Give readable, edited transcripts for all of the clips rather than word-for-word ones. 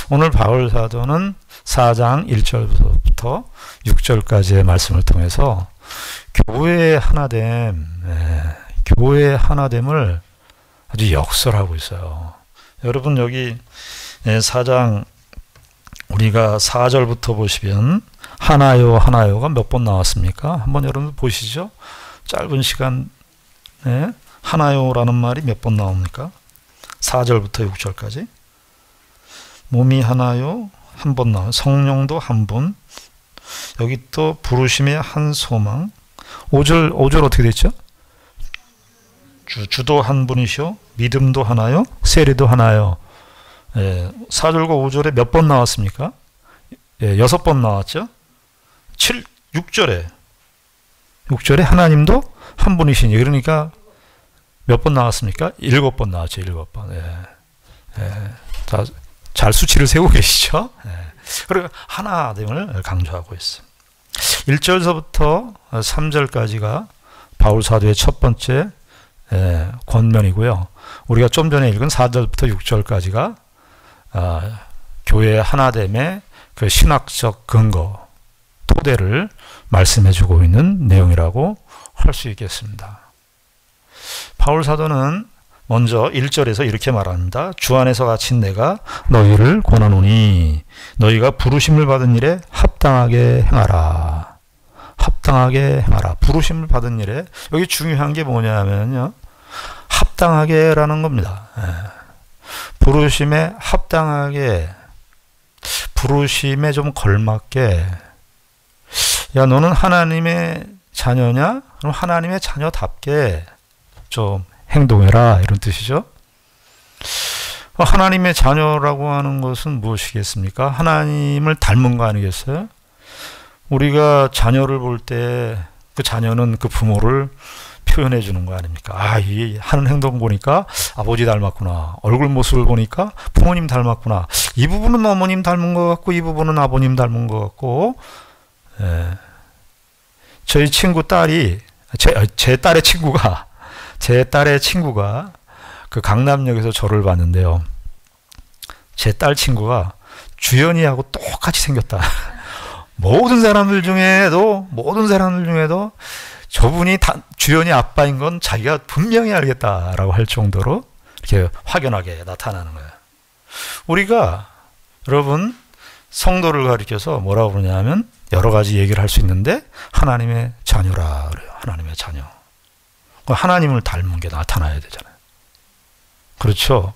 오늘 바울 사도는 4장 1절부터 6절까지의 말씀을 통해서 교회의 하나됨, 교회의 하나됨을 아주 역설하고 있어요. 여러분 여기 4장 우리가 4절부터 보시면 하나요 하나요가 몇 번 나왔습니까? 한번 여러분 보시죠. 짧은 시간에 하나요라는 말이 몇 번 나옵니까? 4절부터 6절까지. 몸이 하나요 한 번 나와요. 성령도 한 분. 여기 또 부르심의 한 소망. 5절 어떻게 됐죠? 주도 한 분이시오. 믿음도 하나요. 세례도 하나요. 4절과 5절에 몇 번 나왔습니까? 6번 나왔죠. 6절에 하나님도 한 분이시니, 그러니까 몇 번 나왔습니까? 7번 나왔죠. 7번. 잘 수치를 세우고 계시죠? 그리고 하나됨을 강조하고 있어요. 1절서부터 3절까지가 바울 사도의 첫 번째 권면이고요. 우리가 좀 전에 읽은 4절부터 6절까지가 교회의 하나됨의 그 신학적 근거, 토대를 말씀해주고 있는 내용이라고 할 수 있겠습니다. 바울 사도는 먼저 1절에서 이렇게 말합니다. 주 안에서 갇힌 내가 너희를 권하노니 너희가 부르심을 받은 일에 합당하게 행하라. 합당하게 행하라. 부르심을 받은 일에, 여기 중요한 게 뭐냐면요, 합당하게라는 겁니다. 부르심에 합당하게, 부르심에 좀 걸맞게. 야, 너는 하나님의 자녀냐? 그럼 하나님의 자녀답게 좀 행동해라, 이런 뜻이죠. 하나님의 자녀라고 하는 것은 무엇이겠습니까? 하나님을 닮은 거 아니겠어요? 우리가 자녀를 볼 때 그 자녀는 그 부모를 표현해 주는 거 아닙니까? 이 하는 행동 보니까 아버지 닮았구나. 얼굴 모습을 보니까 부모님 닮았구나. 이 부분은 어머님 닮은 것 같고 이 부분은 아버님 닮은 것 같고. 저희 친구 딸이, 제 딸의 친구가 그 강남역에서 저를 봤는데요. 제 딸 친구가 주연이하고 똑같이 생겼다. 모든 사람들 중에도 저분이 주연이 아빠인 건 자기가 분명히 알겠다라고 할 정도로 이렇게 확연하게 나타나는 거예요. 우리가 여러분 성도를 가리켜서 뭐라고 그러냐면 여러 가지 얘기를 할 수 있는데 하나님의 자녀라 그래요. 하나님의 자녀. 하나님을 닮은 게 나타나야 되잖아요. 그렇죠?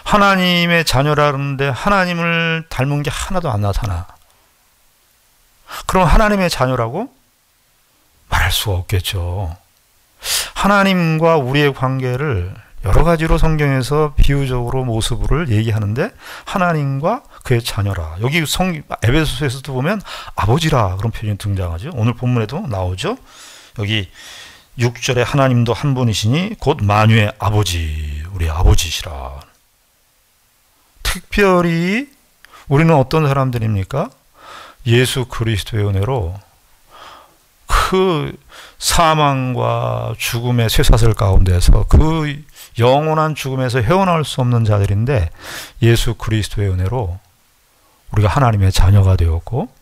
하나님의 자녀라는데 하나님을 닮은 게 하나도 안 나타나. 그럼 하나님의 자녀라고 말할 수가 없겠죠. 하나님과 우리의 관계를 여러 가지로 성경에서 비유적으로 모습을 얘기하는데 하나님과 그의 자녀라. 여기 에베소서에서도 보면 아버지라 그런 표현이 등장하죠. 오늘 본문에도 나오죠. 여기 6절에 하나님도 한 분이시니 곧 만유의 아버지, 우리 아버지시라. 특별히 우리는 어떤 사람들입니까? 예수 그리스도의 은혜로 그 사망과 죽음의 쇠사슬 가운데서 그 영원한 죽음에서 헤어나올 수 없는 자들인데 예수 그리스도의 은혜로 우리가 하나님의 자녀가 되었고,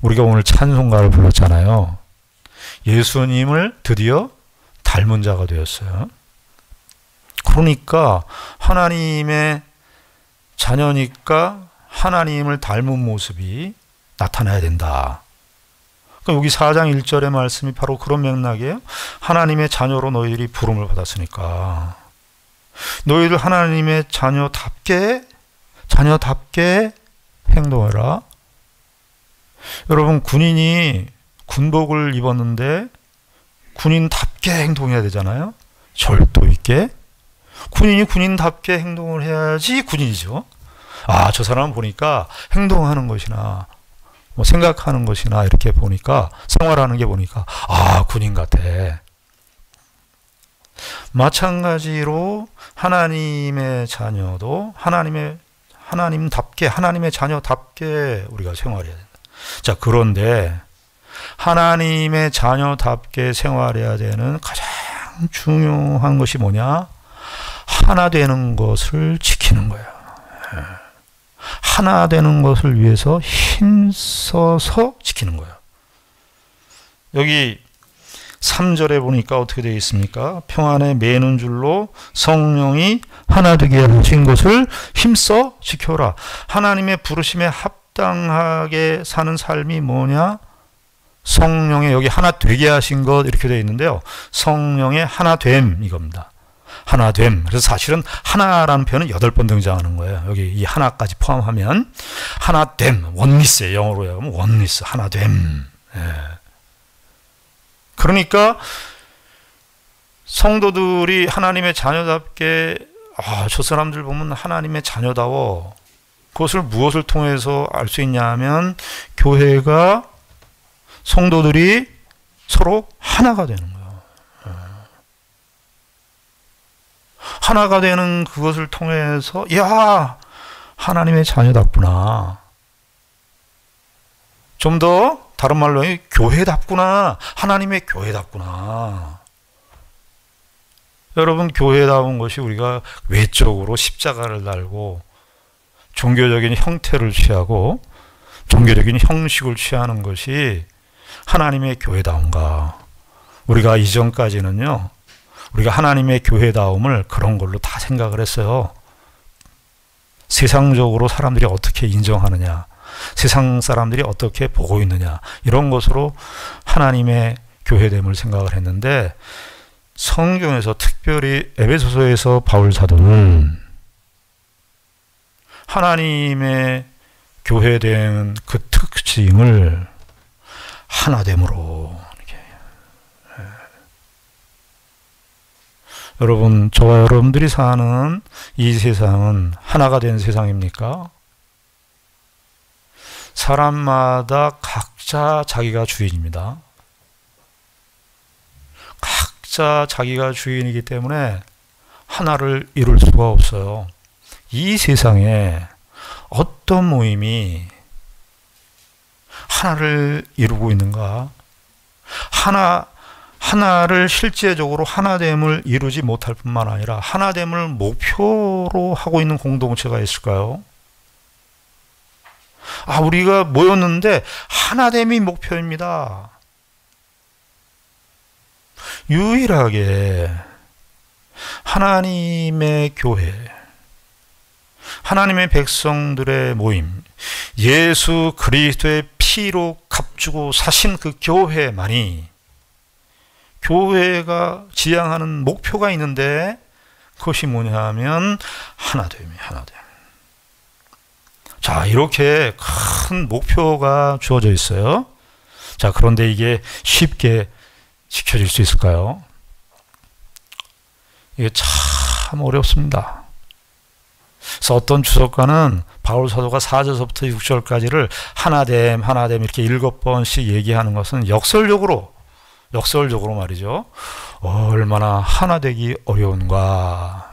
우리가 오늘 찬송가를 불렀잖아요. 예수님을 드디어 닮은 자가 되었어요. 그러니까 하나님의 자녀니까 하나님을 닮은 모습이 나타나야 된다. 그러니까 여기 4장 1절의 말씀이 바로 그런 맥락이에요. 하나님의 자녀로 너희들이 부름을 받았으니까 너희들 하나님의 자녀답게 행동해라. 여러분, 군인이 군복을 입었는데 군인답게 행동해야 되잖아요. 절도 있게. 군인이 군인답게 행동을 해야지 군인이죠. 저 사람 보니까 행동하는 것이나 뭐 생각하는 것이나 이렇게 보니까, 생활하는 게 보니까 군인 같아. 마찬가지로 하나님의 자녀도 하나님답게, 하나님의 자녀답게 우리가 생활해야 된다. 자, 그런데 하나님의 자녀답게 생활해야 되는 가장 중요한 것이 뭐냐? 하나 되는 것을 지키는 거예요. 하나 되는 것을 위해서 힘써서 지키는 거예요. 여기 3절에 보니까 어떻게 되어 있습니까? 평안에 매는 줄로 성령이 하나 되게 하신 것을 힘써 지켜라. 하나님의 부르심에 합당하게 사는 삶이 뭐냐? 성령의 여기 하나 되게 하신 것 이렇게 되어 있는데요. 성령의 하나됨 이겁니다. 하나됨. 그래서 사실은 하나라는 표현은 8번 등장하는 거예요. 여기 이 하나까지 포함하면 하나됨, 원리스예요. 영어로 하면 원리스, 하나됨. 예. 그러니까 성도들이 하나님의 자녀답게 저 사람들 보면 하나님의 자녀다워. 그것을 무엇을 통해서 알 수 있냐 하면 교회가 성도들이 서로 하나가 되는 거예요. 하나가 되는 그것을 통해서 야 하나님의 자녀답구나. 좀 더 다른 말로 교회답구나. 하나님의 교회답구나. 여러분 교회다운 것이 우리가 외적으로 십자가를 달고 종교적인 형태를 취하고 종교적인 형식을 취하는 것이 하나님의 교회다운가. 우리가 이전까지는요. 우리가 하나님의 교회다움을 그런 걸로 다 생각을 했어요. 세상적으로 사람들이 어떻게 인정하느냐, 세상 사람들이 어떻게 보고 있느냐, 이런 것으로 하나님의 교회됨을 생각을 했는데 성경에서 특별히 에베소서에서 바울 사도는 하나님의 교회된 그 특징을 하나됨으로 여러분, 저와 여러분들이 사는 이 세상은 하나가 된 세상입니까? 사람마다 각자 자기가 주인입니다. 각자 자기가 주인이기 때문에 하나를 이룰 수가 없어요. 이 세상에 어떤 모임이 하나를 이루고 있는가? 하나를 실제적으로 하나됨을 이루지 못할 뿐만 아니라 하나됨을 목표로 하고 있는 공동체가 있을까요? 우리가 모였는데 하나됨이 목표입니다. 유일하게 하나님의 교회, 하나님의 백성들의 모임, 예수 그리스도의 피로 값주고 사신 그 교회만이 교회가 지향하는 목표가 있는데 그것이 뭐냐 하면 하나됨이에요. 하나됨. 자, 이렇게 큰 목표가 주어져 있어요. 자, 그런데 이게 쉽게 지켜질 수 있을까요? 이게 참 어렵습니다. 그래서 어떤 주석가는 바울 사도가 4절서부터 6절까지를 하나됨, 하나됨 이렇게 7번씩 얘기하는 것은 역설적으로 말이죠. 얼마나 하나 되기 어려운가.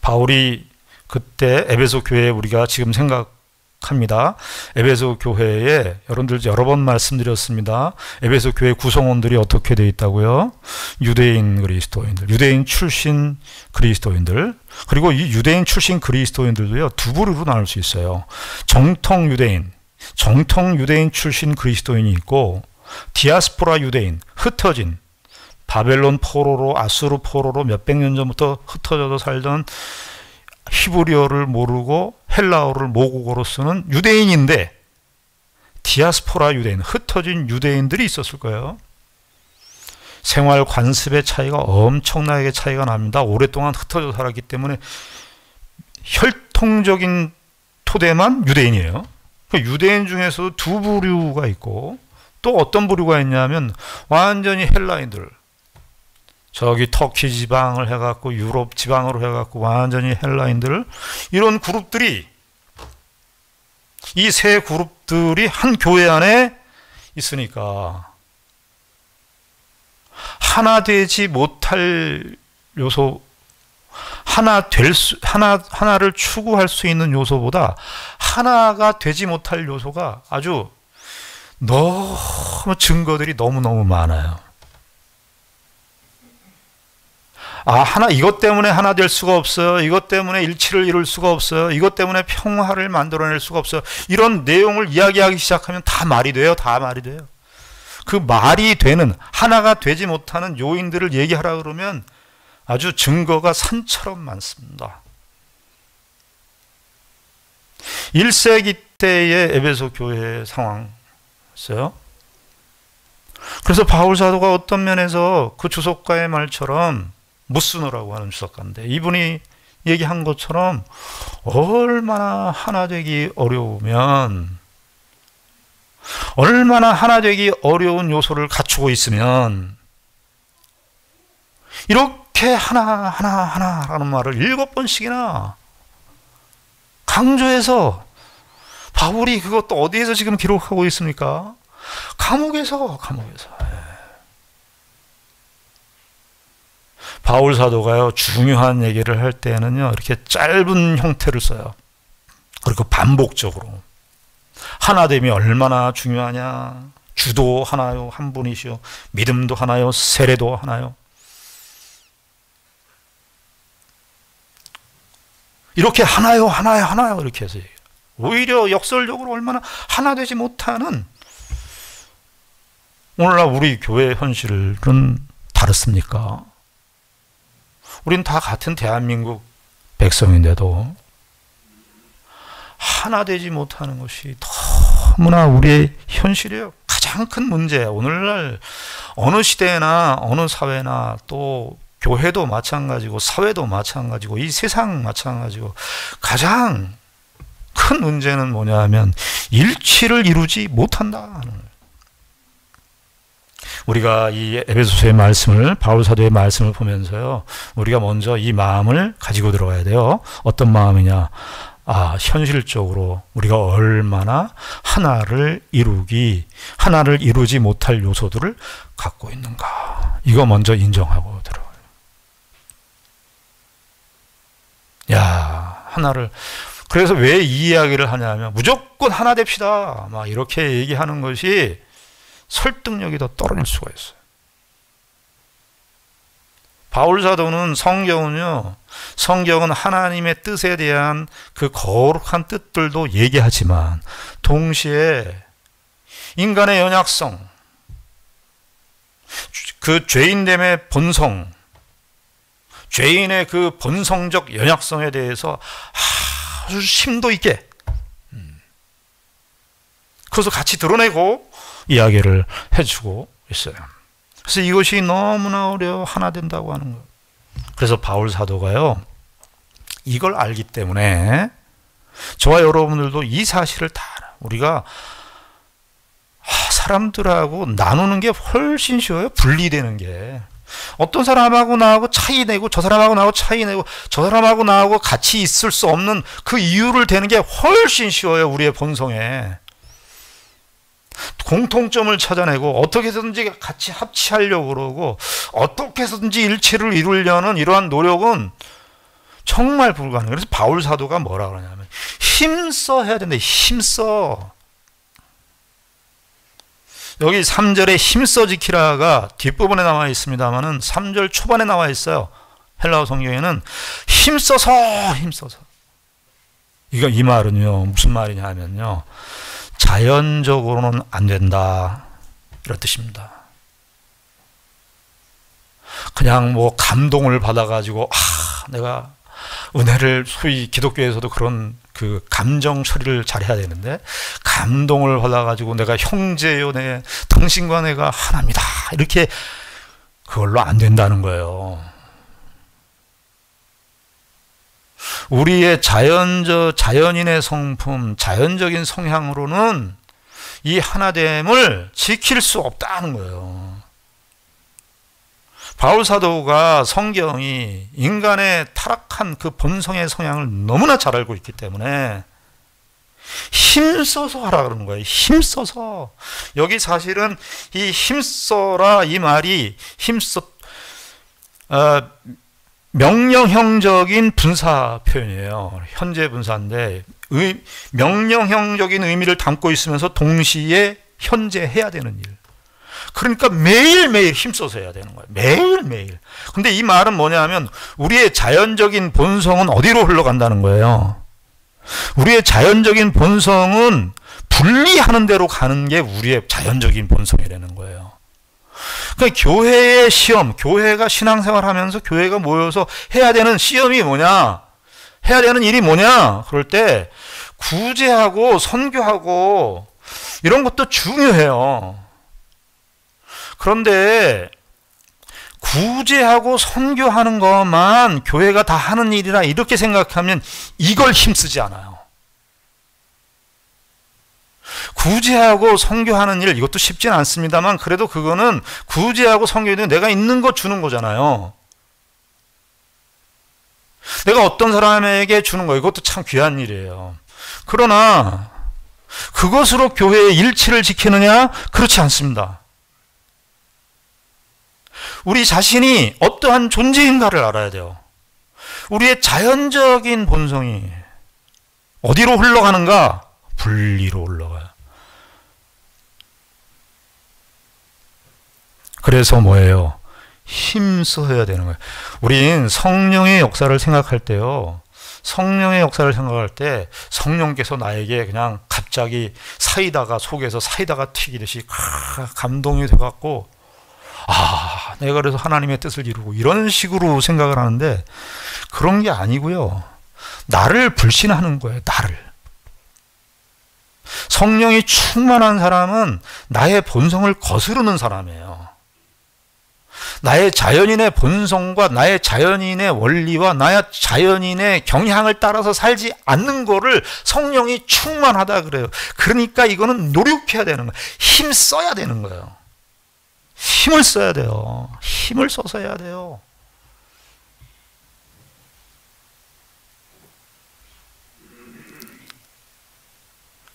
바울이 그때 에베소 교회에 우리가 지금 생각합니다. 에베소 교회에 여러분들 여러 번 말씀드렸습니다. 에베소 교회 구성원들이 어떻게 되어 있다고요? 유대인 그리스도인들, 유대인 출신 그리스도인들, 그리고 이 유대인 출신 그리스도인들도요, 두 부류로 나눌 수 있어요. 정통 유대인 출신 그리스도인이 있고 디아스포라 유대인, 흩어진 바벨론 포로로 아수르 포로로 몇백 년 전부터 흩어져서 살던 히브리어를 모르고 헬라어를 모국어로 쓰는 유대인인데 디아스포라 유대인, 흩어진 유대인들이 있었을 거예요. 생활 관습의 차이가 엄청나게 차이가 납니다. 오랫동안 흩어져 살았기 때문에 혈통적인 토대만 유대인이에요. 유대인 중에서도 두 부류가 있고 또 어떤 부류가 있냐면 완전히 헬라인들, 저기 터키 지방을 해갖고 유럽 지방으로 해갖고 완전히 헬라인들, 이런 그룹들이, 이 세 그룹들이 한 교회 안에 있으니까 하나 되지 못할 요소, 하나를 추구할 수 있는 요소보다 하나가 되지 못할 요소가 아주 증거들이 너무너무 많아요. 이것 때문에 하나 될 수가 없어요. 이것 때문에 일치를 이룰 수가 없어요. 이것 때문에 평화를 만들어낼 수가 없어요. 이런 내용을 이야기하기 시작하면 다 말이 돼요. 다 말이 돼요. 그 말이 되는, 하나가 되지 못하는 요인들을 얘기하라 그러면 아주 증거가 산처럼 많습니다. 1세기 때의 에베소 교회의 상황이었어요. 그래서 바울 사도가 어떤 면에서 그 주석가의 말처럼 무스노라고 하는 주석가인데, 이분이 얘기한 것처럼 얼마나 하나 되기 어려우면, 얼마나 하나 되기 어려운 요소를 갖추고 있으면 이렇게 하나라는 말을 7번씩이나 강조해서, 바울이 그것도 어디에서 지금 기록하고 있습니까? 감옥에서. 바울 사도가요, 중요한 얘기를 할 때는요, 이렇게 짧은 형태를 써요. 그리고 반복적으로. 하나됨이 얼마나 중요하냐. 주도 하나요, 한 분이시요. 믿음도 하나요, 세례도 하나요. 이렇게 하나요 이렇게 해서 얘기해요. 오히려 역설적으로 얼마나 하나 되지 못하는, 오늘날 우리 교회 현실은 다릅니까? 우린 다 같은 대한민국 백성인데도 하나 되지 못하는 것이 너무나 우리의 현실이에요. 가장 큰 문제. 오늘날 어느 시대나 어느 사회나 또 교회도 마찬가지고 사회도 마찬가지고 이 세상 마찬가지고 가장 큰 문제는 뭐냐 하면 일치를 이루지 못한다는 거예요. 우리가 이 에베소서의 말씀을, 바울 사도의 말씀을 보면서요, 우리가 먼저 이 마음을 가지고 들어가야 돼요. 어떤 마음이냐? 현실적으로 우리가 얼마나 하나를 이루지 못할 요소들을 갖고 있는가. 이거 먼저 인정하고 들어가요. 그래서 왜 이 이야기를 하냐면, 무조건 하나 됩시다, 막 이렇게 얘기하는 것이 설득력이 더 떨어질 수가 있어요. 바울 사도는 성경은 하나님의 뜻에 대한 그 거룩한 뜻들도 얘기하지만 동시에 인간의 연약성, 그 죄인됨의 본성, 죄인의 그 본성적 연약성에 대해서 아주 심도 있게 그것을 같이 드러내고 이야기를 해주고 있어요. 그래서 이것이 너무나 어려워 하나 된다고 하는 거예요. 그래서 바울 사도가요, 이걸 알기 때문에 저와 여러분들도 이 사실을 다 우리가 사람들하고 나누는 게 훨씬 쉬워요. 분리되는 게. 어떤 사람하고 나하고 차이 내고 저 사람하고 나하고 차이 내고 저 사람하고 나하고 같이 있을 수 없는 그 이유를 대는 게 훨씬 쉬워요. 우리의 본성에. 공통점을 찾아내고 어떻게 해서든지 같이 합치하려고 그러고 어떻게 해서든지 일치를 이루려는 이러한 노력은 정말 불가능해요. 그래서 바울 사도가 뭐라 그러냐면 힘써 해야 된다. 힘써. 여기 3절에 힘써 지키라가 뒷부분에 나와 있습니다만은 3절 초반에 나와 있어요. 헬라어 성경에는 힘써서. 이 말은요, 무슨 말이냐 하면요, 자연적으로는 안 된다, 이런 뜻입니다. 그냥 뭐 감동을 받아가지고 내가 은혜를, 소위 기독교에서도 그런 그 감정 처리를 잘해야 되는데, 감동을 받아가지고 내가 형제요, 당신과 내가 하나입니다, 이렇게 그걸로 안 된다는 거예요. 우리의 자연인의 성품, 자연적인 성향으로는 이 하나됨을 지킬 수 없다는 거예요. 바울 사도가 성경이 인간의 타락한 그 본성의 성향을 너무나 잘 알고 있기 때문에 힘써서 하라 그러는 거예요. 힘써서. 여기 사실은 이 힘써라, 이 말이 명령형적인 분사 표현이에요. 현재 분사인데 명령형적인 의미를 담고 있으면서 동시에 현재 해야 되는 일. 그러니까 매일매일 힘써서 해야 되는 거예요. 매일매일. 근데 이 말은 뭐냐면 우리의 자연적인 본성은 어디로 흘러간다는 거예요. 우리의 자연적인 본성은 분리하는 대로 가는 게 우리의 자연적인 본성이라는 거예요. 그러니까 교회의 시험, 교회가 신앙생활 하면서 교회가 모여서 해야 되는 시험이 뭐냐? 해야 되는 일이 뭐냐? 그럴 때 구제하고 선교하고 이런 것도 중요해요. 그런데 구제하고 선교하는 것만 교회가 다 하는 일이라 이렇게 생각하면 이걸 힘쓰지 않아요. 구제하고 선교하는 일, 이것도 쉽진 않습니다만 그래도 그거는 구제하고 선교는 내가 있는 거 주는 거잖아요. 내가 어떤 사람에게 주는 거, 이것도 참 귀한 일이에요. 그러나 그것으로 교회의 일치를 지키느냐? 그렇지 않습니다. 우리 자신이 어떠한 존재인가를 알아야 돼요. 우리의 자연적인 본성이 어디로 흘러가는가? 분리로 흘러가요. 그래서 뭐예요? 힘써야 되는 거예요. 우린 성령의 역사를 생각할 때요. 성령의 역사를 생각할 때 성령께서 나에게 그냥 갑자기 사이다가 속에서 사이다가 튀기듯이 감동이 돼갖고 내가 그래서 하나님의 뜻을 이루고 이런 식으로 생각을 하는데 그런 게 아니고요. 나를 불신하는 거예요. 나를. 성령이 충만한 사람은 나의 본성을 거스르는 사람이에요. 나의 자연인의 본성과 나의 자연인의 원리와 나의 자연인의 경향을 따라서 살지 않는 거를 성령이 충만하다 그래요. 그러니까 이거는 노력해야 되는 거예요. 힘 써야 되는 거예요. 힘을 써야 돼요. 힘을 써서 해야 돼요.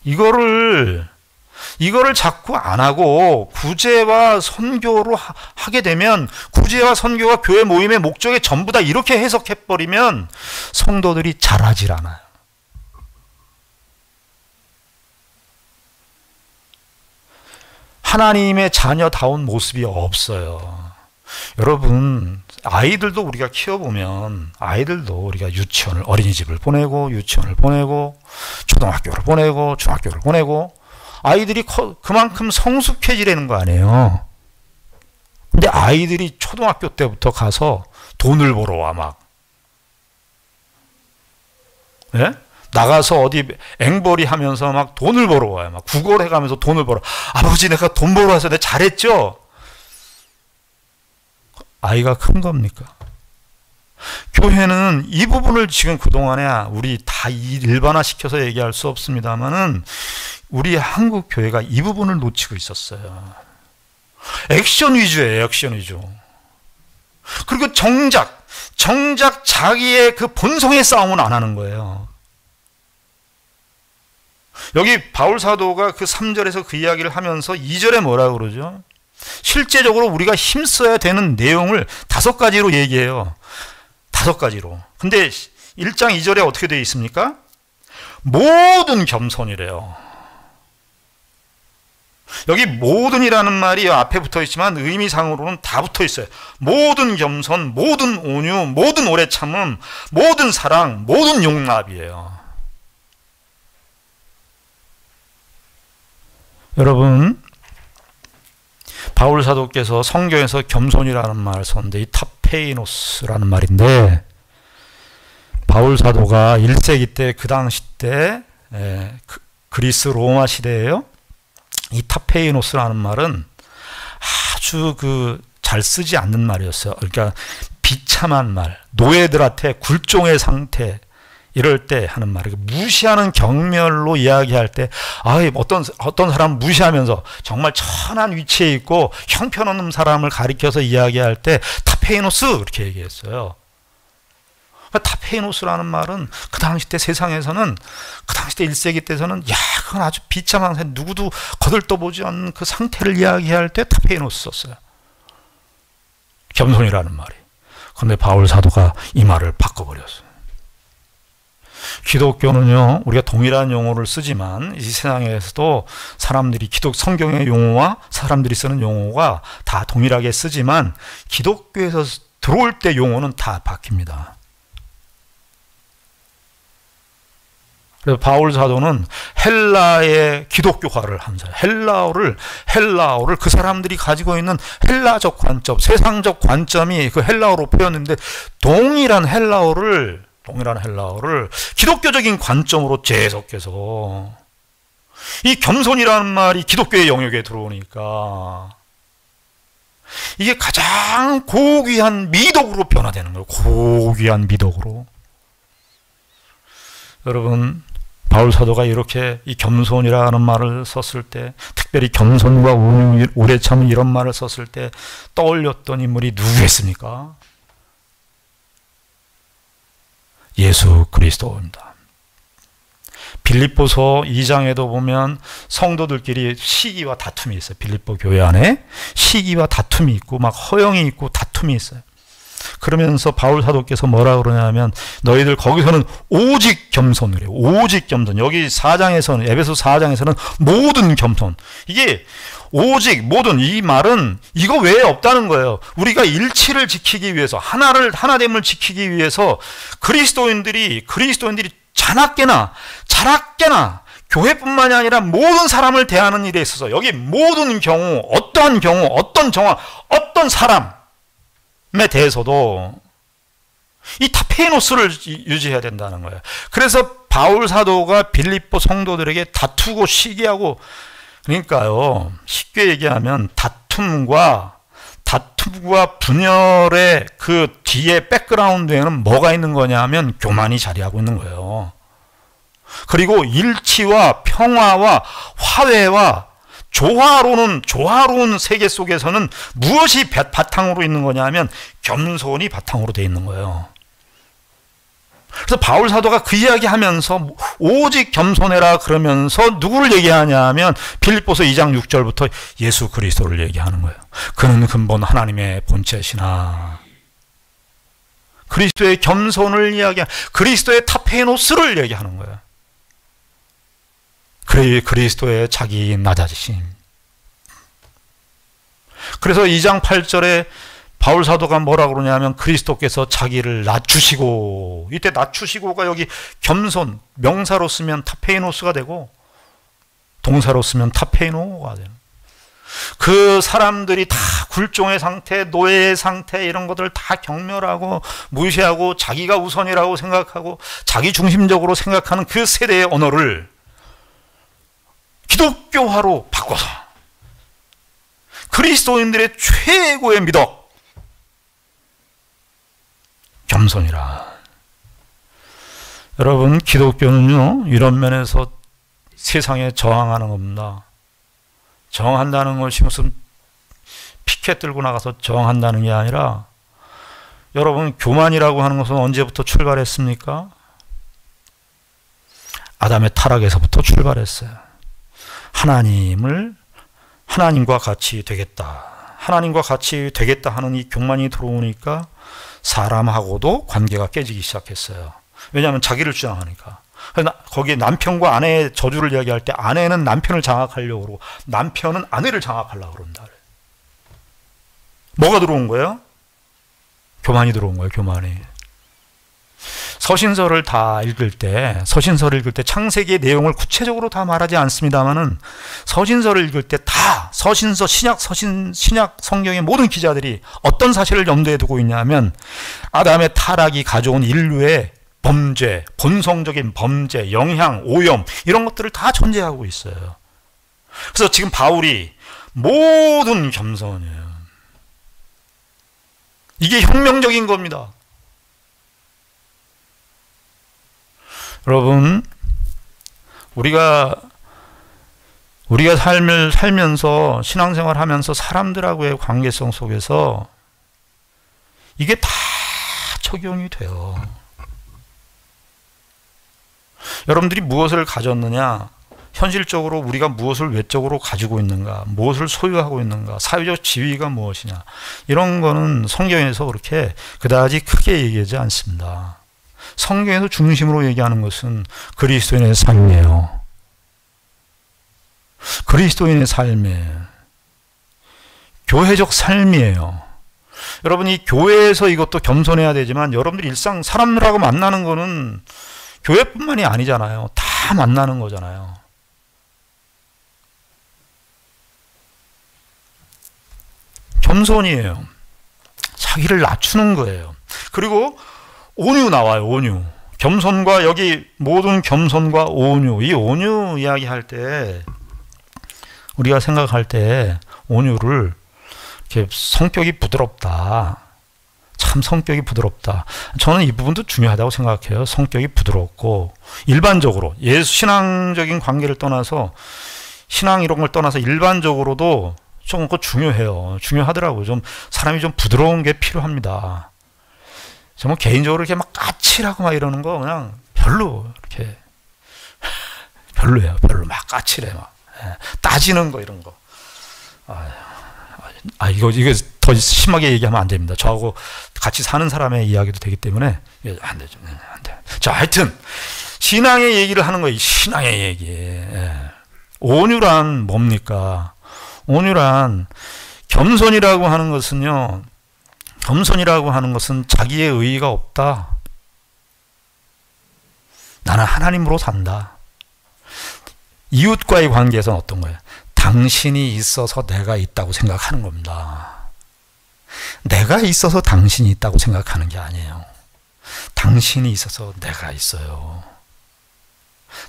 이거를 자꾸 안 하고 구제와 선교로 하게 되면 구제와 선교가 교회 모임의 목적이 전부 다 이렇게 해석해버리면 성도들이 자라질 않아요. 하나님의 자녀다운 모습이 없어요. 여러분, 아이들도 우리가 키워보면 아이들도 우리가 유치원을, 어린이집을 보내고 유치원을 보내고 초등학교를 보내고 중학교를 보내고 아이들이 그만큼 성숙해지려는 거 아니에요. 근데 아이들이 초등학교 때부터 가서 돈을 벌어 와 막. 예? 나가서 어디 앵벌이 하면서 막 돈을 벌어 와요. 막 구걸해 가면서 돈을 벌어. 아버지 내가 돈 벌어 와서 내가 잘했죠? 아이가 큰 겁니까? 교회는 이 부분을 지금 그동안에 우리 다 일반화시켜서 얘기할 수 없습니다만은 우리 한국 교회가 이 부분을 놓치고 있었어요. 액션 위주예요. 액션 위주. 그리고 정작 자기의 그 본성의 싸움은 안 하는 거예요. 여기 바울 사도가 그 3절에서 그 이야기를 하면서 2절에 뭐라고 그러죠? 실제적으로 우리가 힘써야 되는 내용을 5가지로 얘기해요. 5가지로. 근데 1장 2절에 어떻게 되어 있습니까? 모든 겸손이래요. 여기 모든이라는 말이 앞에 붙어 있지만 의미상으로는 다 붙어 있어요. 모든 겸손, 모든 온유, 모든 오래 참음, 모든 사랑, 모든 용납이에요. 여러분, 바울 사도께서 성경에서 겸손이라는 말을 썼는데 이 타페이노스라는 말인데 바울 사도가 1세기 때 그 당시 때 그리스 로마 시대예요. 이 타페이노스라는 말은 아주 잘 쓰지 않는 말이었어요. 그러니까 비참한 말, 노예들한테 굴종의 상태 이럴 때 하는 말, 무시하는 경멸로 이야기할 때, 어떤 사람 무시하면서 정말 천한 위치에 있고 형편없는 사람을 가리켜서 이야기할 때 타페이노스 이렇게 얘기했어요. 타페이노스라는 말은 그 당시 때 세상에서는, 그 당시 때 1세기 때에서는 그건 아주 비참한 상태, 누구도 거들떠보지 않는 그 상태를 이야기할 때 타페이노스 썼어요. 겸손이라는 말이. 그런데 바울 사도가 이 말을 바꿔버렸어요. 기독교는요, 우리가 동일한 용어를 쓰지만 이 세상에서도 사람들이 성경의 용어와 사람들이 쓰는 용어가 다 동일하게 쓰지만 기독교에서 들어올 때 용어는 다 바뀝니다. 그래서 바울 사도는 헬라의 기독교화를 한 사람, 헬라어를 그 사람들이 가지고 있는 헬라적 관점, 세상적 관점이 그 헬라어로 표현했는데 동일한 헬라어를 기독교적인 관점으로 재해석해서 이 겸손이라는 말이 기독교의 영역에 들어오니까 이게 가장 고귀한 미덕으로 변화되는 거예요. 고귀한 미덕으로. 여러분, 바울 사도가 이렇게 이 겸손이라는 말을 썼을 때, 특별히 겸손과 오래 참은 이런 말을 썼을 때 떠올렸던 인물이 누구겠습니까? 예수 그리스도입니다. 빌립보서 2장에도 보면 성도들끼리 시기와 다툼이 있어요. 빌립보 교회 안에 시기와 다툼이 있고 막 허영이 있고 다툼이 있어요. 그러면서 바울 사도께서 뭐라 그러냐면 너희들 거기서는 오직 겸손을 해요. 오직 겸손. 여기 4장에서는, 에베소 4장에서는 모든 겸손. 이게 오직 모든, 이 말은 이거 외에 없다는 거예요. 우리가 일치를 지키기 위해서, 하나됨을 지키기 위해서 그리스도인들이 자나깨나 교회뿐만이 아니라 모든 사람을 대하는 일에 있어서 여기 모든 경우, 어떠한 경우, 어떤 정황, 어떤 사람에 대해서도 이 타페노스를 유지해야 된다는 거예요. 그래서 바울 사도가 빌립보 성도들에게 다투고 시기하고, 그러니까요, 쉽게 얘기하면 다툼과 분열의 그 뒤에 백그라운드에는 뭐가 있는 거냐 하면 교만이 자리하고 있는 거예요. 그리고 일치와 평화와 화해와 조화로운 세계 속에서는 무엇이 바탕으로 있는 거냐 하면 겸손이 바탕으로 되어 있는 거예요. 그래서 바울 사도가 그 이야기하면서 오직 겸손해라 그러면서 누구를 얘기하냐 하면 빌립보서 2장 6절부터 예수 그리스도를 얘기하는 거예요. 그는 근본 하나님의 본체시나, 그리스도의 겸손을 이야기하는, 그리스도의 타페노스를 얘기하는 거예요. 그리스도의 자기 낮아지심. 그래서 2장 8절에 바울 사도가 뭐라 그러냐면 그리스도께서 자기를 낮추시고, 이때 낮추시고가 여기 겸손, 명사로 쓰면 타페이노스가 되고 동사로 쓰면 타페이노가 되는, 그 사람들이 다 굴종의 상태, 노예의 상태, 이런 것들을 다 경멸하고 무시하고 자기가 우선이라고 생각하고 자기 중심적으로 생각하는 그 세대의 언어를 기독교화로 바꿔서 그리스도인들의 최고의 미덕, 겸손이라. 여러분, 기독교는요, 이런 면에서 세상에 저항하는 겁니다. 저항한다는 것이 무슨 피켓 들고 나가서 저항한다는 게 아니라, 여러분, 교만이라고 하는 것은 언제부터 출발했습니까? 아담의 타락에서부터 출발했어요. 하나님과 같이 되겠다. 하나님과 같이 되겠다 하는 이 교만이 들어오니까 사람하고도 관계가 깨지기 시작했어요. 왜냐하면 자기를 주장하니까. 거기에 남편과 아내의 저주를 이야기할 때 아내는 남편을 장악하려고 그러고 남편은 아내를 장악하려고 그런다. 뭐가 들어온 거예요? 교만이 들어온 거예요. 교만이. 서신서를 읽을 때 창세기의 내용을 구체적으로 다 말하지 않습니다만은 서신서를 읽을 때 다 서신서, 신약 성경의 모든 기자들이 어떤 사실을 염두에 두고 있냐면 아담의 타락이 가져온 인류의 범죄, 본성적인 범죄, 영향, 오염, 이런 것들을 다 전제하고 있어요. 그래서 지금 바울이 모든 겸손이에요. 이게 혁명적인 겁니다. 여러분, 우리가 삶을 살면서, 신앙생활 하면서 사람들하고의 관계성 속에서 이게 다 적용이 돼요. 여러분들이 무엇을 가졌느냐, 현실적으로 우리가 무엇을 외적으로 가지고 있는가, 무엇을 소유하고 있는가, 사회적 지위가 무엇이냐, 이런 거는 성경에서 그렇게 그다지 크게 얘기하지 않습니다. 성경에서 중심으로 얘기하는 것은 그리스도인의 삶이에요. 그리스도인의 삶이에요. 교회적 삶이에요. 여러분, 이 교회에서 이것도 겸손해야 되지만 여러분들 일상 사람들하고 만나는 거는 교회뿐만이 아니잖아요. 다 만나는 거잖아요. 겸손이에요. 자기를 낮추는 거예요. 그리고 온유 나와요. 온유. 겸손과, 여기 모든 겸손과 온유. 이 온유 이야기할 때, 우리가 생각할 때 온유를 이렇게 성격이 부드럽다. 참 성격이 부드럽다. 저는 이 부분도 중요하다고 생각해요. 성격이 부드럽고, 일반적으로 예수 신앙적인 관계를 떠나서, 신앙 이런 걸 떠나서 일반적으로도 좀 그거 중요해요. 중요하더라고요. 좀 사람이 좀 부드러운 게 필요합니다. 정말 개인적으로 이렇게 막 까칠하고 막 이러는 거 그냥 별로, 이렇게 별로예요. 별로 막 까칠해 막 따지는 거 이런 거. 이거 더 심하게 얘기하면 안 됩니다. 저하고 같이 사는 사람의 이야기도 되기 때문에 안 되죠. 안 돼. 자, 하여튼 신앙의 얘기를 하는 거예요. 신앙의 얘기. 온유란 뭡니까? 온유란, 겸손이라고 하는 것은요, 겸손이라고 하는 것은 자기의 의의가 없다. 나는 하나님으로 산다. 이웃과의 관계에서는 어떤 거예요? 당신이 있어서 내가 있다고 생각하는 겁니다. 내가 있어서 당신이 있다고 생각하는 게 아니에요. 당신이 있어서 내가 있어요.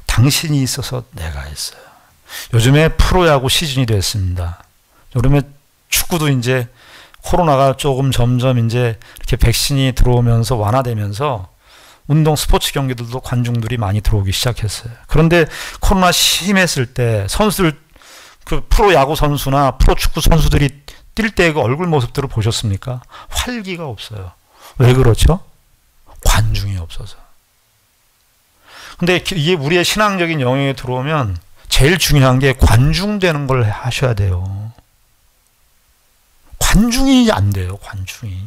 당신이 있어서 내가 있어요. 요즘에 프로야구 시즌이 됐습니다. 요즘에 축구도 이제 코로나가 조금 점점 이제 이렇게 백신이 들어오면서 완화되면서 운동 스포츠 경기들도 관중들이 많이 들어오기 시작했어요. 그런데 코로나 심했을 때 선수들, 그 프로야구 선수나 프로축구 선수들이 뛸 때 그 얼굴 모습들을 보셨습니까? 활기가 없어요. 왜 그렇죠? 관중이 없어서. 근데 이게 우리의 신앙적인 영역에 들어오면 제일 중요한 게 관중되는 걸 하셔야 돼요. 관중이 안 돼요. 관중이.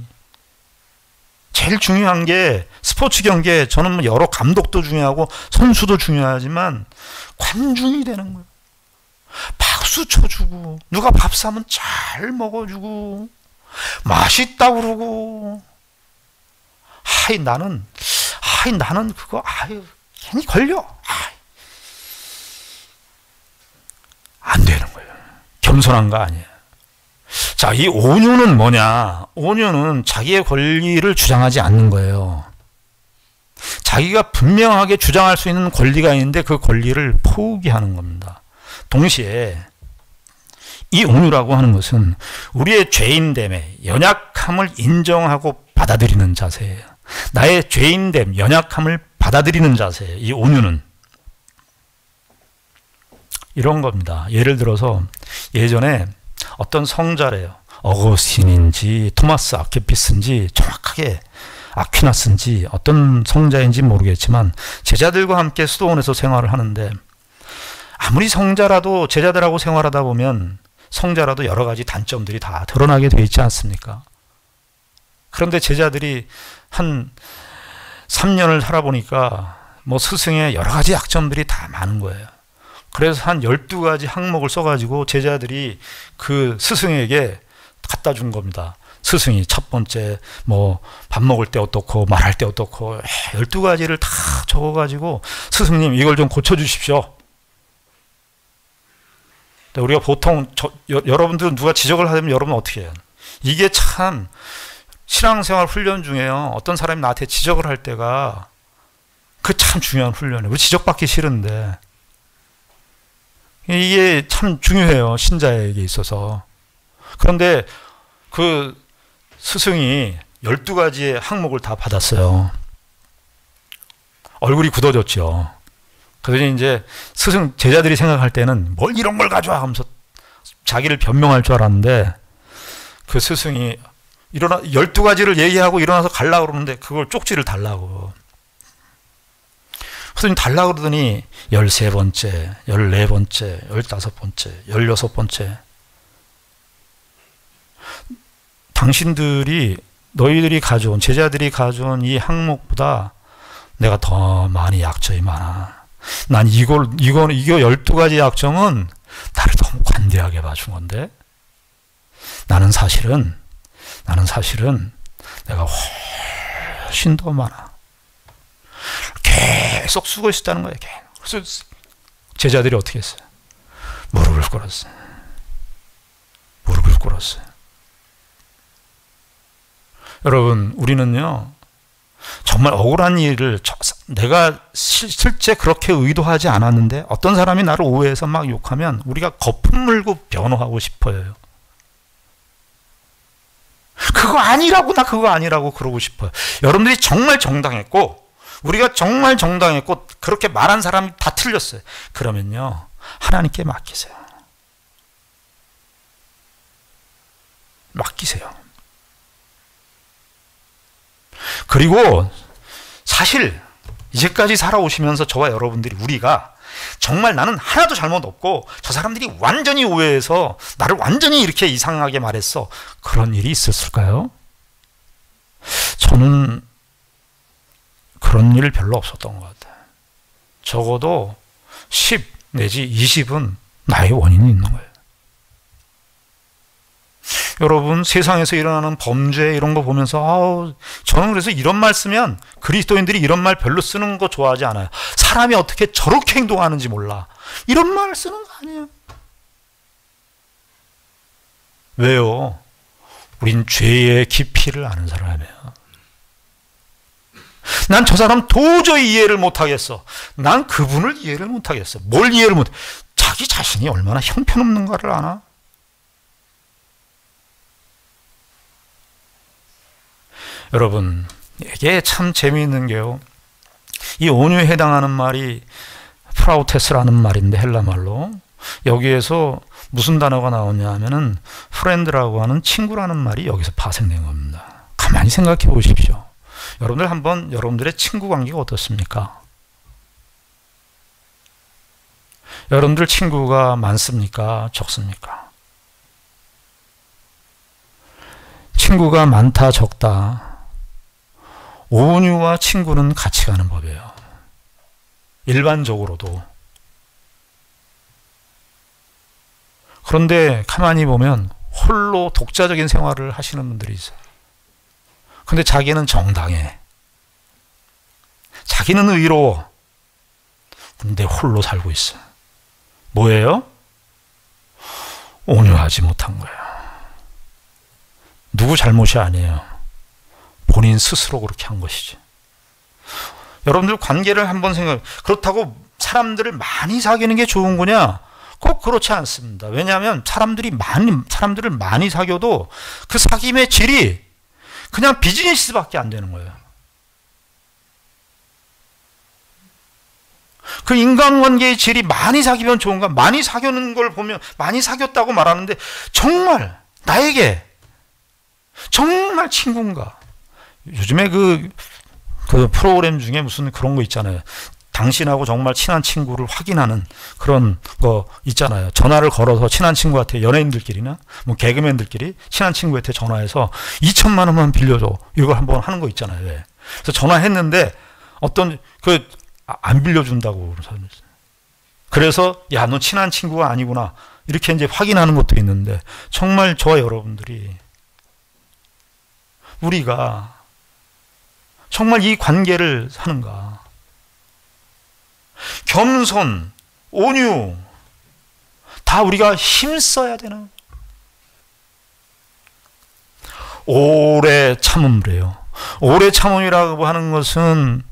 제일 중요한 게 스포츠 경기에 저는 뭐 여러 감독도 중요하고 선수도 중요하지만 관중이 되는 거예요. 박수 쳐주고 누가 밥 사면 잘 먹어주고 맛있다 그러고 나는 그거 괜히 걸려. 안 되는 거예요. 겸손한 거 아니에요. 자, 이 온유는 뭐냐? 온유는 자기의 권리를 주장하지 않는 거예요. 자기가 분명하게 주장할 수 있는 권리가 있는데 그 권리를 포기하는 겁니다. 동시에 이 온유라고 하는 것은 우리의 죄인됨에 연약함을 인정하고 받아들이는 자세예요. 나의 죄인됨, 연약함을 받아들이는 자세예요. 이 온유는. 이런 겁니다. 예를 들어서 예전에 어떤 성자래요. 어거스틴인지 토마스 아퀴피스인지 정확하게 아퀴나스인지 어떤 성자인지 모르겠지만 제자들과 함께 수도원에서 생활을 하는데 아무리 성자라도 제자들하고 생활하다 보면 성자라도 여러 가지 단점들이 다 드러나게 되어 있지 않습니까? 그런데 제자들이 한 3년을 살아보니까 뭐 스승의 여러 가지 약점들이 다 많은 거예요. 그래서 한 12가지 항목을 써가지고 제자들이 그 스승에게 갖다 준 겁니다. 스승이 첫 번째 뭐 밥 먹을 때 어떻고 말할 때 어떻고 12가지를 다 적어가지고 스승님 이걸 좀 고쳐주십시오. 우리가 보통 여러분들은 누가 지적을 하면 여러분은 어떻게 해요? 이게 참 신앙생활 훈련 중에요. 어떤 사람이 나한테 지적을 할 때가 그 참 중요한 훈련이에요. 우리 지적받기 싫은데 이게 참 중요해요. 신자에게 있어서. 그런데 그 스승이 12가지의 항목을 다 받았어요. 얼굴이 굳어졌죠. 그래서 이제 스승 제자들이 생각할 때는 뭘 이런 걸 가져와 하면서 자기를 변명할 줄 알았는데 그 스승이 12가지를 얘기하고 일어나서 가려고 그러는데 그걸 쪽지를 달라고. 스승이 달라고 그러더니 13번째, 14번째, 15번째, 16번째. 당신들이 너희들이 가져온 제자들이 가져온 이 항목보다 내가 더 많이 약점이 많아. 난 이거 12가지 약점은 나를 너무 관대하게 봐준 건데, 나는 사실은 내가 훨씬 더 많아. 계속 쓰고 있었다는 거예요. 그래서 제자들이 어떻게 했어요? 무릎을 꿇었어요. 여러분, 우리는요, 정말 억울한 일을 내가 실제 그렇게 의도하지 않았는데 어떤 사람이 나를 오해해서 막 욕하면 우리가 거품 물고 변호하고 싶어요. 그거 아니라고, 나 그거 아니라고 그러고 싶어요. 여러분들이 정말 정당했고, 우리가 정말 정당했고, 그렇게 말한 사람이 다 틀렸어요. 그러면요, 하나님께 맡기세요. 그리고 사실 이제까지 살아오시면서 저와 여러분들이, 우리가 정말 나는 하나도 잘못 없고 저 사람들이 완전히 오해해서 나를 완전히 이렇게 이상하게 말했어, 그런 일이 있었을까요? 저는 그런 일 별로 없었던 것 같아요. 적어도 10 내지 20은 나의 원인이 있는 거예요. 여러분, 세상에서 일어나는 범죄 이런 거 보면서 저는 그래서 이런 말 쓰면, 그리스도인들이 이런 말 별로 쓰는 거 좋아하지 않아요. 사람이 어떻게 저렇게 행동하는지 몰라, 이런 말 쓰는 거 아니에요. 왜요? 우린 죄의 깊이를 아는 사람이에요. 난 저 사람 도저히 이해를 못하겠어. 난 그분을 이해를 못하겠어. 뭘 이해를 못해? 자기 자신이 얼마나 형편없는가를 아나? 여러분, 이게 참 재미있는 게요, 이 온유에 해당하는 말이 프라우테스라는 말인데, 헬라 말로 여기에서 무슨 단어가 나오냐 하면은 프렌드라고 하는 친구라는 말이 여기서 파생된 겁니다. 가만히 생각해 보십시오. 여러분들 한번 여러분들의 친구 관계가 어떻습니까? 여러분들 친구가 많습니까? 적습니까? 친구가 많다, 적다. 온유와 친구는 같이 가는 법이에요. 일반적으로도. 그런데 가만히 보면 홀로 독자적인 생활을 하시는 분들이 있어요. 근데 자기는 정당해. 자기는 의로워. 근데 홀로 살고 있어. 뭐예요? 온유하지 못한 거예요. 누구 잘못이 아니에요. 본인 스스로 그렇게 한 것이죠. 여러분들 관계를 한번 그렇다고 사람들을 많이 사귀는 게 좋은 거냐? 꼭 그렇지 않습니다. 왜냐하면 사람들을 많이 사귀어도 그 사귐의 질이 그냥 비즈니스밖에 안 되는 거예요. 그 인간관계의 질이 많이 사귀면 좋은가? 많이 사귀는 걸 보면 많이 사귀었다고 말하는데 정말 나에게 정말 친구인가? 요즘에 그 프로그램 중에 무슨 그런 거 있잖아요. 당신하고 정말 친한 친구를 확인하는 그런 거 있잖아요. 전화를 걸어서 친한 친구한테, 연예인들끼리나 뭐 개그맨들끼리 친한 친구한테 전화해서 2천만 원만 빌려줘, 이걸 한번 하는 거 있잖아요. 왜? 그래서 전화했는데 어떤 안 빌려준다고 그래서 야, 너 친한 친구가 아니구나, 이렇게 이제 확인하는 것도 있는데, 정말 저와 여러분들이, 우리가 정말 이 관계를 하는가? 겸손, 온유, 다 우리가 힘써야 되는. 오래 참음이래요. 오래 참음이라고 하는 것은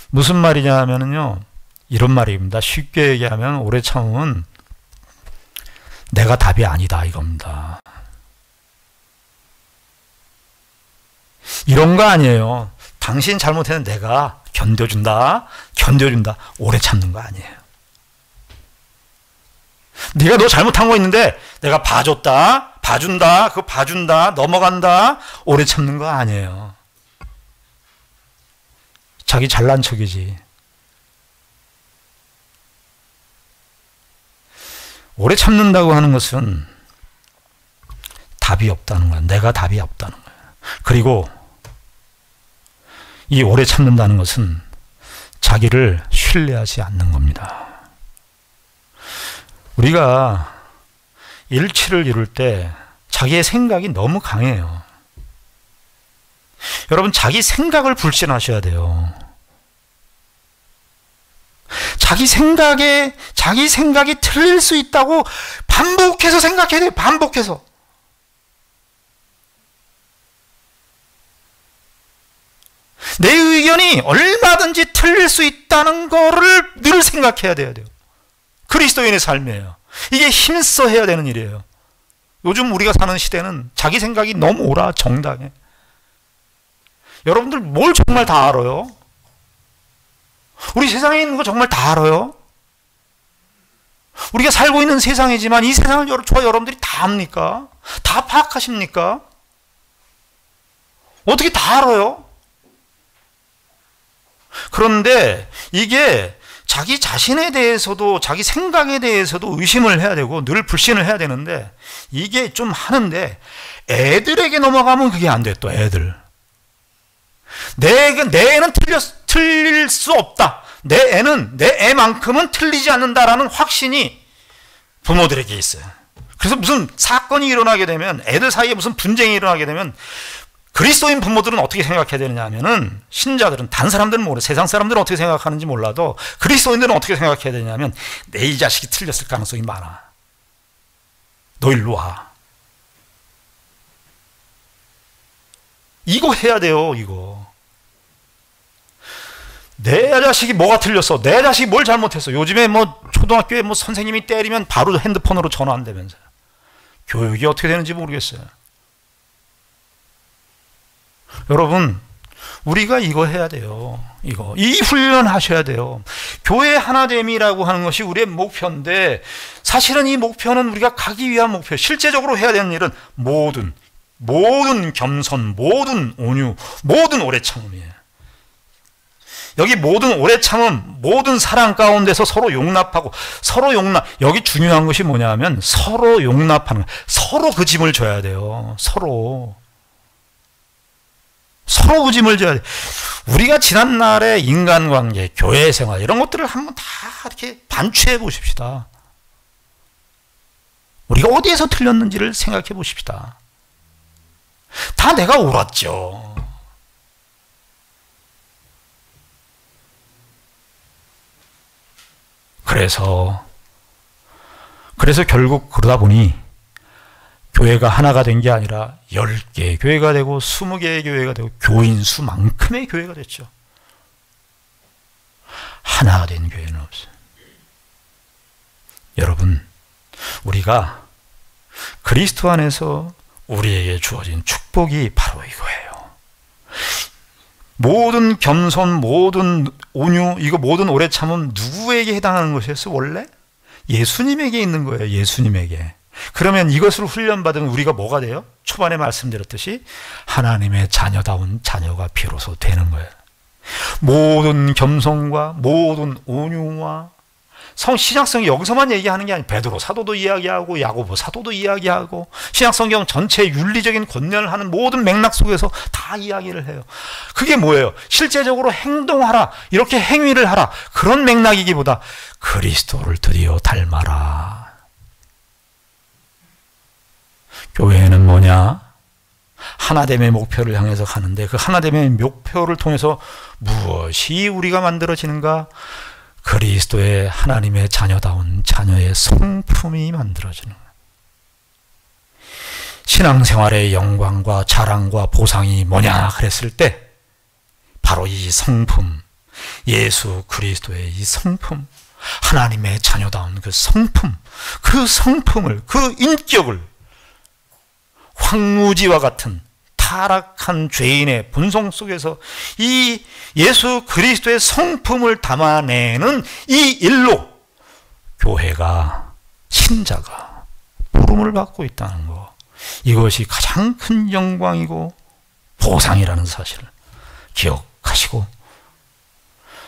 무슨 말이냐 하면은요, 이런 말입니다. 쉽게 얘기하면 오래 참음은 내가 답이 아니다, 이겁니다. 이런 거 아니에요. 당신 잘못했는데 내가 견뎌준다. 오래 참는 거 아니에요. 네가 너 잘못한 거 있는데 내가 봐준다, 그거 봐준다, 넘어간다, 오래 참는 거 아니에요. 자기 잘난 척이지. 오래 참는다고 하는 것은 답이 없다는 거야. 내가 답이 없다는 거야. 그리고 이 오래 참는다는 것은 자기를 신뢰하지 않는 겁니다. 우리가 일치를 이룰 때 자기의 생각이 너무 강해요. 여러분, 자기 생각을 불신하셔야 돼요. 자기 생각이 틀릴 수 있다고 반복해서 생각해야 돼요. 반복해서. 내 의견이 얼마든지 틀릴 수 있다는 거를 늘 생각해야 돼요. 그리스도인의 삶이에요. 이게 힘써 해야 되는 일이에요. 요즘 우리가 사는 시대는 자기 생각이 너무 옳아 정당해. 여러분들 뭘 정말 다 알아요? 우리 세상에 있는 거 정말 다 알아요? 우리가 살고 있는 세상이지만 이 세상을 저와 여러분들이 다 압니까? 다 파악하십니까? 어떻게 다 알아요? 그런데 이게 자기 자신에 대해서도 자기 생각에 대해서도 의심을 해야 되고 늘 불신을 해야 되는데 이게 좀 하는데 애들에게 넘어가면 그게 안 돼. 또 애들. 내 애는 틀릴 수 없다. 내 애만큼은 틀리지 않는다라는 확신이 부모들에게 있어요. 그래서 무슨 사건이 일어나게 되면 애들 사이에 무슨 분쟁이 일어나게 되면 그리스도인 부모들은 어떻게 생각해야 되느냐 하면은 신자들은 다른 사람들은 모르 세상 사람들은 어떻게 생각하는지 몰라도 그리스도인들은 어떻게 생각해야 되냐면 내 이 자식이 틀렸을 가능성이 많아. 너 일로 와. 이거 해야 돼요. 이거. 내 자식이 뭐가 틀렸어? 내 자식이 뭘 잘못했어? 요즘에 뭐 초등학교에 뭐 선생님이 때리면 바로 핸드폰으로 전화한다면서요. 교육이 어떻게 되는지 모르겠어요. 여러분, 우리가 이거 해야 돼요. 이 훈련 하셔야 돼요. 교회 하나됨이라고 하는 것이 우리의 목표인데 사실은 이 목표는 우리가 가기 위한 목표, 실제적으로 해야 되는 일은 모든 겸손, 모든 온유, 모든 오래 참음이에요. 여기 모든 오래 참음, 모든 사랑 가운데서 서로 용납하고 여기 중요한 것이 뭐냐면 서로 용납하는 거예요. 서로 그 짐을 져야 돼요. 서로 그 짐을 져야 돼. 우리가 지난날의 인간관계, 교회생활 이런 것들을 한번 다 이렇게 반추해 보십시다. 우리가 어디에서 틀렸는지를 생각해 보십시다. 다 내가 옳았죠. 그래서 결국 그러다 보니 교회가 하나가 된 게 아니라 10개의 교회가 되고 20개의 교회가 되고 교인 수만큼의 교회가 됐죠. 하나가 된 교회는 없어요. 여러분, 우리가 그리스도 안에서 우리에게 주어진 축복이 바로 이거예요. 모든 겸손, 모든 온유, 이거 모든 오래 참음 누구에게 해당하는 것이었어요? 원래? 예수님에게 있는 거예요. 예수님에게. 그러면 이것을 훈련받으면 우리가 뭐가 돼요? 초반에 말씀드렸듯이 하나님의 자녀다운 자녀가 비로소 되는 거예요. 모든 겸손과 모든 온유와 신약성이 여기서만 얘기하는 게 아니에요. 베드로 사도도 이야기하고 야고보 사도도 이야기하고 신약성경 전체의 윤리적인 권면을 하는 모든 맥락 속에서 다 이야기를 해요. 그게 뭐예요? 실제적으로 행동하라, 이렇게 행위를 하라, 그런 맥락이기보다 그리스도를 드디어 닮아라. 교회는 뭐냐? 하나됨의 목표를 향해서 가는데 그 하나됨의 목표를 통해서 무엇이 우리가 만들어지는가? 그리스도의 하나님의 자녀다운 자녀의 성품이 만들어지는 거예요. 신앙생활의 영광과 자랑과 보상이 뭐냐 그랬을 때 바로 이 성품, 예수 그리스도의 이 성품, 하나님의 자녀다운 그 성품, 그 성품을, 그 인격을 황무지와 같은 타락한 죄인의 본성 속에서 이 예수 그리스도의 성품을 담아내는 이 일로 교회가, 신자가 부름을 받고 있다는 것, 이것이 가장 큰 영광이고 보상이라는 사실을 기억하시고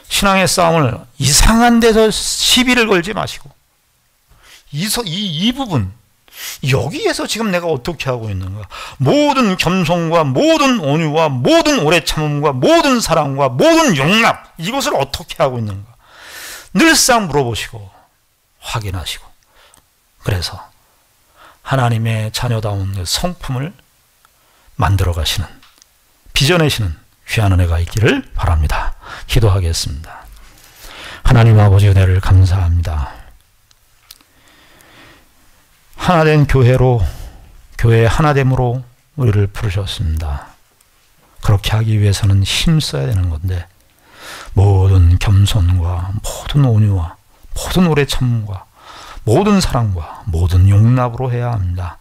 신앙의 싸움을 이상한 데서 시비를 걸지 마시고 이 부분, 여기에서 지금 내가 어떻게 하고 있는가? 모든 겸손과 모든 온유와 모든 오래 참음과 모든 사랑과 모든 용납, 이것을 어떻게 하고 있는가? 늘상 물어보시고 확인하시고, 그래서 하나님의 자녀다운 그 성품을 만들어 가시는, 빚어내시는 귀한 은혜가 있기를 바랍니다. 기도하겠습니다. 하나님 아버지, 은혜를 감사합니다. 하나된 교회로, 교회의 하나됨으로 우리를 부르셨습니다. 그렇게 하기 위해서는 힘써야 되는 건데, 모든 겸손과 모든 온유와 모든 오래 참음과 모든 사랑과 모든 용납으로 해야 합니다.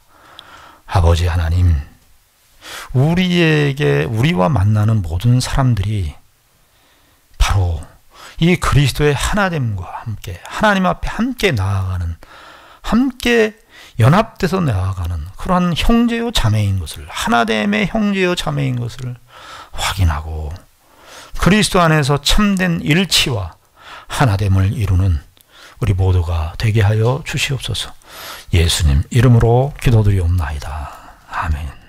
아버지 하나님, 우리와 만나는 모든 사람들이 바로 이 그리스도의 하나됨과 함께 하나님 앞에 함께 나아가는, 함께 연합돼서 나아가는 그러한 형제요 자매인 것을, 하나됨의 형제요 자매인 것을 확인하고 그리스도 안에서 참된 일치와 하나됨을 이루는 우리 모두가 되게 하여 주시옵소서. 예수님 이름으로 기도드리옵나이다. 아멘.